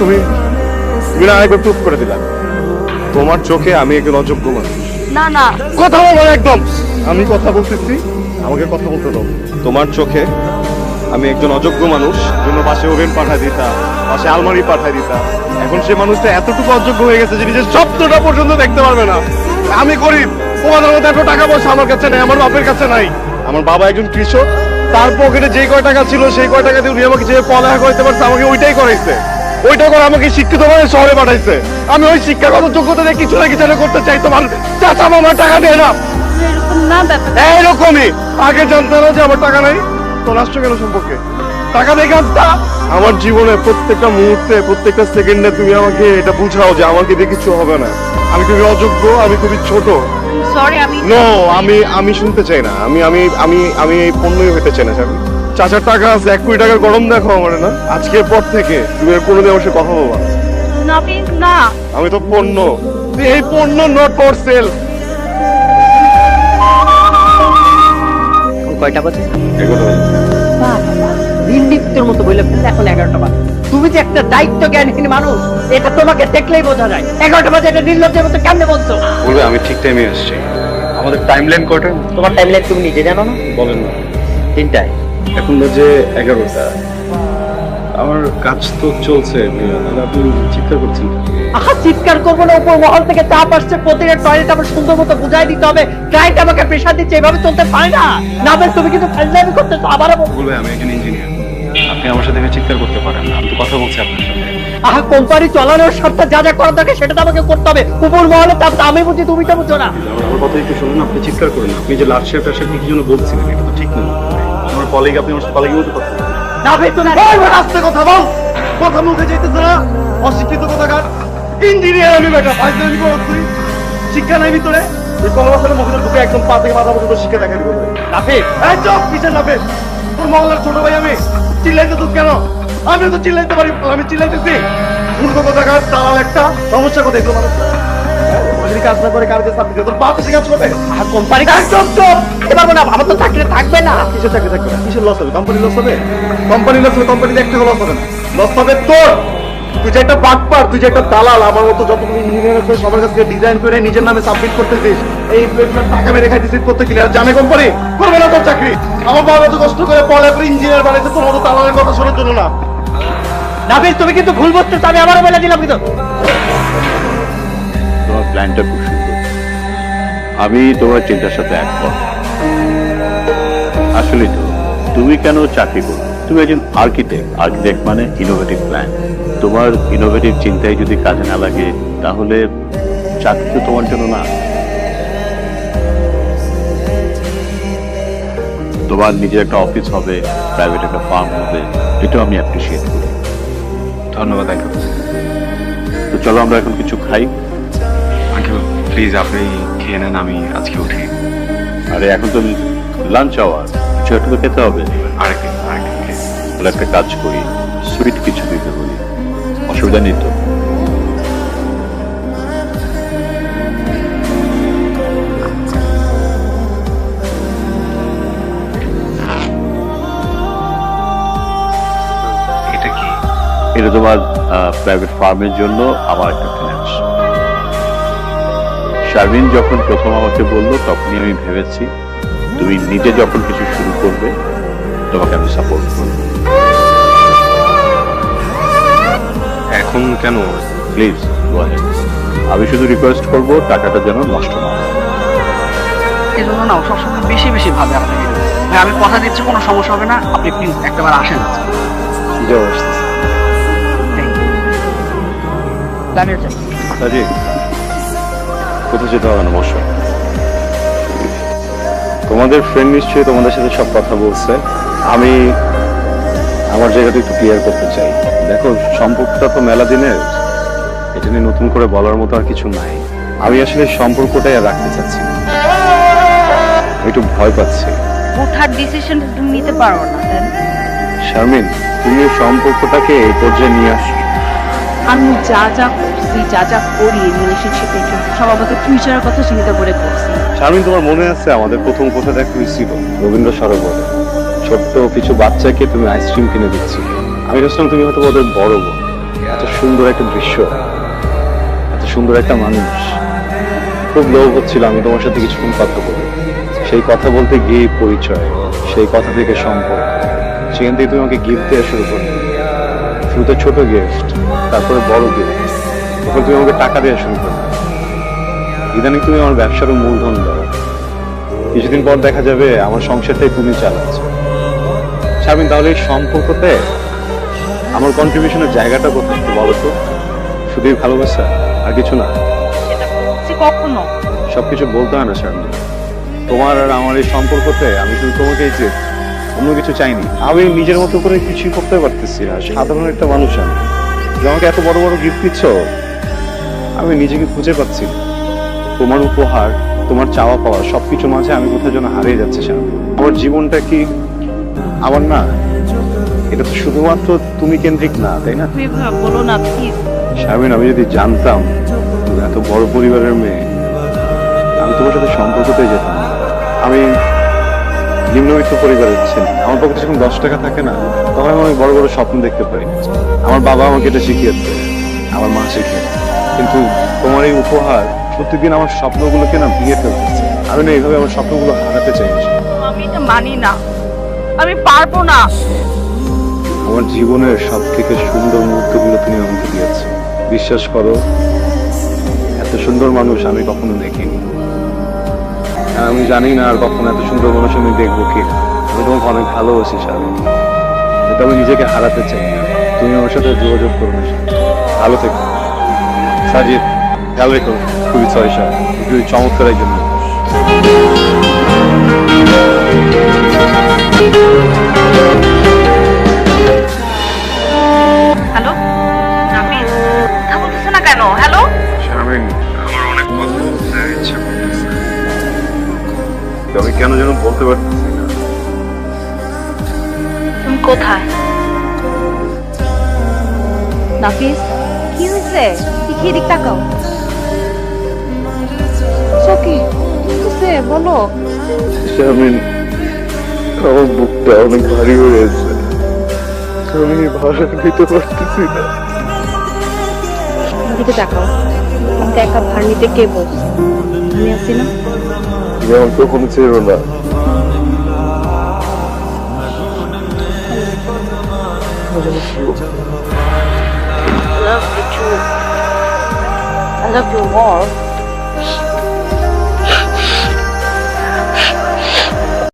তুমি তুমি না আরেকবার প্রুফ করে দিলাম তোমার চোখে আমি একজন অযোগ্য মানুষ। না না কথা বলো না একদম। আমি কথা বলতেছি, আমাকে কথা বলতে দাও। তোমার চোখে আমি একজন অযোগ্য মানুষ, জন্য পাশে ওভেন পাঠাই দিতাম, পাশে আলমারি পাঠাই দিতাম। এখন সে মানুষটা এতটুকু অযোগ্য হয়ে গেছে যে নিজের স্বপ্নটা পর্যন্ত দেখতে পারবে না। আমি গরিব, তোমাদের মধ্যে এত টাকা পয়সা আমার কাছে নাই, আমার বাপের কাছে নাই। আমার বাবা একজন কৃষক, তার পকেটে যে কয় টাকা ছিল সেই কয় টাকা দিয়ে উনি আমাকে যে পড়ালেখা করতে পারছে আমাকে ওইটাই করাইছে। ওইটা করে আমাকে শিক্ষিত করে শহরে পাঠাইছে। আমি ওই শিক্ষাগত যোগ্যতা দিয়ে কিছু না কিছু করতে চাই। তোমার চাচা মামার টাকা দেয় না। এরকম না ব্যাপার। এইরকমই আগে জানতে না যে আমার টাকা নাই, তো রাষ্ট্র কেন সম্পর্কে টাকা দেখে আমার জীবনে প্রত্যেকটা মুহূর্তে প্রত্যেকটা সেকেন্ডে তুমি আমাকে এটা বুঝাও যে আমাকে দিয়ে কিছু হবে না। আমি খুবই অযোগ্য, আমি খুবই ছোট। সরি আমি নো, আমি শুনতে চাই না। আমি এই পণ্যই হইতে চাই না। চাচার টাকা আছে, 1 কোটি টাকার গরম দেখো আমার না। আজকের পর থেকে তুমি কোনোদিন আমার সাথে কথা বলবা না প্লিজ না। আমি তো পণ্য, এই পণ্য নট ফর সেল। কয়টা বাজে? এগুলো দিনদীপ্তর মতো বলে ফেললে এখন 11টা বাজে। তুমি যে একটা দায়িত্ব জ্ঞানহীন মানুষ এটা তোমাকে দেখলেই বোঝা যায়। 11টা বাজে এটা নির্লজ্জের মতো কেমনে বলছো? বলবে আমি ঠিক টাইমে আসছি। আমাদের টাইমলাইন কয়টা? তোমার টাইমলাইন তুমি নিজে জানো না? বলেন না। 3টায়। এখন বাজে 11টা। আমার কাজ তো চলছে, আপনি চিন্তা করছেন। আহা, চিৎকার করবো না। উপর মহল থেকে চাপ আসছে, প্রতিটা টয়লেট আমার সুন্দর মতো বুঝাই দিতে হবে। ক্লায়েন্ট আমাকে প্রেশার দিচ্ছে, এভাবে চলতে পারে না। না বেশ তুমি কিন্তু ফাইজলামি করতেছো। আবারও বলবে আমি এখানে ইঞ্জিনিয়ার, আপনি আমার সাথে চিৎকার করতে পারেন না। আমি তো কথা বলছি আপনার সাথে। আহা, কোম্পানি চালানোর স্বার্থে যা যা করা থাকে সেটা তো আমাকে করতে হবে। উপর মহলে চাপ তো আমি বুঝি, তুমি তো বুঝো না। আমার কথা একটু শুনুন, আপনি চিৎকার করেন। আপনি যে লাস্ট শেফটার সাথে কি জন্য বলছিলেন এটা তো ঠিক না। আমার কলিগ, আপনি আমার কলিগের মতো কথা বলছেন। না বেশ তো না। আস্তে কথা বল, কথা মুখে যাইতেছে না। অশিক্ষিত কথাকার ইঞ্জিনিয়ার আমি বেটা, ফাইজলামি করছ তুই। শিক্ষা নাই ভিতরে। এই কলবাসের মুখে ঢুকে একদম পা থেকে মাথা পর্যন্ত শিক্ষা দেখাবি বলবে। রাফিক, এই চুপ, কিসের নাফে? তোর মহল্লার ছোট ভাই আমি, চিল্লাইতে তুই কেন? আমি তো চিল্লাইতে পারি, আমি চিল্লাইতেছি। মূর্খ কথাকার দালাল একটা। সমস্যা কোথায় এগুলো মানুষ? কাজ না করে কাজে চাপ দিতে তোর বাপ এসে কাজ করবে। আর কোম্পানি কাজ করতো পারবো না। আমার তো চাকরি থাকবে না। কিসের চাকরি থাকবে না? কিসের লস হবে? কোম্পানি লস হবে? কোম্পানি লস হবে? কোম্পানিতে একটা লস হবে না। লস হবে তোর। তুই যে একটা বাটপার, তুই যে একটা দালাল, আমার মতো যতগুলো ইঞ্জিনিয়ার আছে সবার কাছে ডিজাইন করে নিজের নামে সাবমিট করতেছিস। এই টাকা মেরে খাইতেছিস করতে কি আর জানে কোম্পানি করবে না তোর চাকরি। আমার বাবা তো কষ্ট করে পড়ালেখা ইঞ্জিনিয়ার বানাইছে তোর মতো দালালের কথা শোনার জন্য না। নাবিল, তুমি কিন্তু ভুল বুঝতেছো। আমি আবারও বলে দিলাম কিন্তু। তোমার প্ল্যানটা খুব সুন্দর, আমি তোমার চিন্তার সাথে একমত। আসলে তো তুমি কেন চাকরি করো? তুমি একজন আর্কিটেক্ট। আর্কিটেক্ট মানে ইনোভেটিভ প্ল্যান। তোমার ইনোভেটিভ চিন্তায় যদি কাজে না লাগে তাহলে চাকরি তো তোমার জন্য না। তোমার নিজের একটা অফিস হবে, প্রাইভেট একটা ফার্ম হবে, এটাও আমি অ্যাপ্রিসিয়েট করি। ধন্যবাদ আঙ্কেল। তো চলো আমরা এখন কিছু খাই। আঙ্কেল প্লিজ আপনি খেয়ে নেন, আমি আজকে উঠি। আরে এখন তো লাঞ্চ আওয়ার, কিছু একটা তো খেতে হবে। আরেকদিন তাহলে একটা কাজ করি, সুইট কিছু দিতে বলি, অসুবিধা নেই তো? এটা কি? এটা তোমার প্রাইভেট ফার্মের জন্য আমার একটা ফিনান্স। শারমিন যখন প্রথম আমাকে বললো তখনই আমি ভেবেছি তুমি নিজে যখন কিছু শুরু করবে তোমাকে আমি সাপোর্ট করবো। এখন কেন? Please go ahead. আমি শুধু রিকোয়েস্ট করবো টাকাটা যেন নষ্ট না হয়। এজন্য না সবসময় বেশি বেশি ভাবে আপনাকে। ভাই আমি কথা দিচ্ছি কোনো সমস্যা হবে না, আপনি প্লিজ একটাবার আসেন। সাজি, কোথাও যেতে হবে না, বসো। তোমাদের ফ্রেন্ড নিশ্চয়ই তোমাদের সাথে সব কথা বলছে। আমি আমার জায়গাটা একটু ক্লিয়ার করতে চাই। দেখো, সম্পর্কটা তো মেলা দিনের, এটা নিয়ে নতুন করে বলার মতো আর কিছু নাই। আমি আসলে সম্পর্কটাই আর রাখতে চাচ্ছি না। আমি একটু ভয় পাচ্ছি। ওঠার ডিসিশন তুমি নিতে পারো না দেন। শারমিন, তুমি এই সম্পর্কটাকে এই পর্যায়ে নিয়ে আসছো। আমি যা যা করছি, যা যা করি রিলেশনশিপের জন্য সব আমাদের ফিউচারের কথা চিন্তা করে করছি। শারমিন, তোমার মনে আছে আমাদের প্রথম কথা দেখা হয়েছিল রবীন্দ্র সরোবরে? ছোট্ট কিছু বাচ্চাকে তুমি আইসক্রিম কিনে দিচ্ছিলে। আমি ভাবছিলাম তুমি হয়তো ওদের বড় বোন। এত সুন্দর একটা দৃশ্য, এত সুন্দর একটা মানুষ, খুব লোভ হচ্ছিল আমি তোমার সাথে কিছুক্ষণ কথা বলি। সেই কথা বলতে গিয়ে পরিচয়, সেই কথা থেকে সম্পর্ক, সেখান থেকে তুমি আমাকে গিফট দেওয়া শুরু করো। শুরুতে ছোট গিফট, তারপরে বড় গিফট, তারপর তুমি আমাকে টাকা দেওয়া শুরু করো। ইদানিং তুমি আমার ব্যবসারও মূলধন দাও। কিছুদিন পর দেখা যাবে আমার সংসারটাই তুমি চালাচ্ছ। শারমিন, তাহলে এই সম্পর্কতে আমার কন্ট্রিবিউশনের জায়গাটা কোথায় একটু বলো তো? শুধুই ভালোবাসা আর কিছু না? এটা বলছি কখনো? সবকিছু বলতে হয় না শারমিন। তোমার আর আমার এই সম্পর্কতে আমি শুধু তোমাকেই চেয়ে, অন্য কিছু চাইনি। আমি নিজের মতো করে কিছুই করতে পারতেছি না, সাধারণ একটা মানুষ আমি। যে আমাকে এত বড় বড় গিফট দিচ্ছ, আমি নিজেকে খুঁজে পাচ্ছি না। তোমার উপহার, তোমার চাওয়া পাওয়া সবকিছু মাঝে আমি কোথায় যেন হারিয়ে যাচ্ছি শারমিন। আমার জীবনটা কি আমার না? এটা তো শুধুমাত্র তুমি কেন্দ্রিক না, তাই না? তুমি এভাবে বলো না প্লিজ। শারমিন, আমি যদি জানতাম তুমি এত বড় পরিবারের মেয়ে, আমি তোমার সাথে সম্পর্কতে যেতাম না। আমি নিম্নবিত্ত পরিবারের ছেলে, আমার পক্ষে যখন 10 টাকা থাকে না, তখন আমি বড় বড় স্বপ্ন দেখতে পারি। আমার বাবা আমাকে এটা শিখিয়েছে, আমার মা শিখিয়েছে। কিন্তু তোমার এই উপহার প্রত্যেকদিন আমার স্বপ্নগুলোকে না ভেঙে ফেলতেছে। আমি না এইভাবে আমার স্বপ্নগুলো হারাতে চাই না। আমি এটা মানি না, আমি পারবো না। আমার জীবনের সব থেকে সুন্দর মুহূর্তগুলো তুমি আমাকে দিয়েছো। বিশ্বাস করো, এত সুন্দর মানুষ আমি কখনো দেখিনি। আর আমি জানি না আর কখনো এত সুন্দর মানুষ আমি দেখবো কি। আমি তোমাকে অনেক ভালোবাসি শারমিন, কিন্তু আমি নিজেকে হারাতে চাই না। তুমি আমার সাথে যোগাযোগ করো না। ভালো থেকো। সাজিদ, খেয়াল রেখো। খুবই সরি স্যার, খুবই চমৎকার একজন মানুষ। হ্যালো নাফিস, কথা বলতেছে না কেন? হ্যালো শারমিন, আমার অনেক কথা বলতে ইচ্ছা করতেছে, আমি কেন যেন বলতে পারতেছি না। তুমি কোথায়? নাফিস, কি হয়েছে? কি দিক তাকাও। সকি কি হয়েছে বলো। শারমিন, আমার বুকটা অনেক ভারী হয়ে গেছে, আমি ভাষা নিতে পারতেছি না। দিকে তাকাও। আমাকে একা ভার নিতে কে বলছে? আমি আছি না? তুমি আমার কখনো ছেড়ো না। I love you too. I love you more.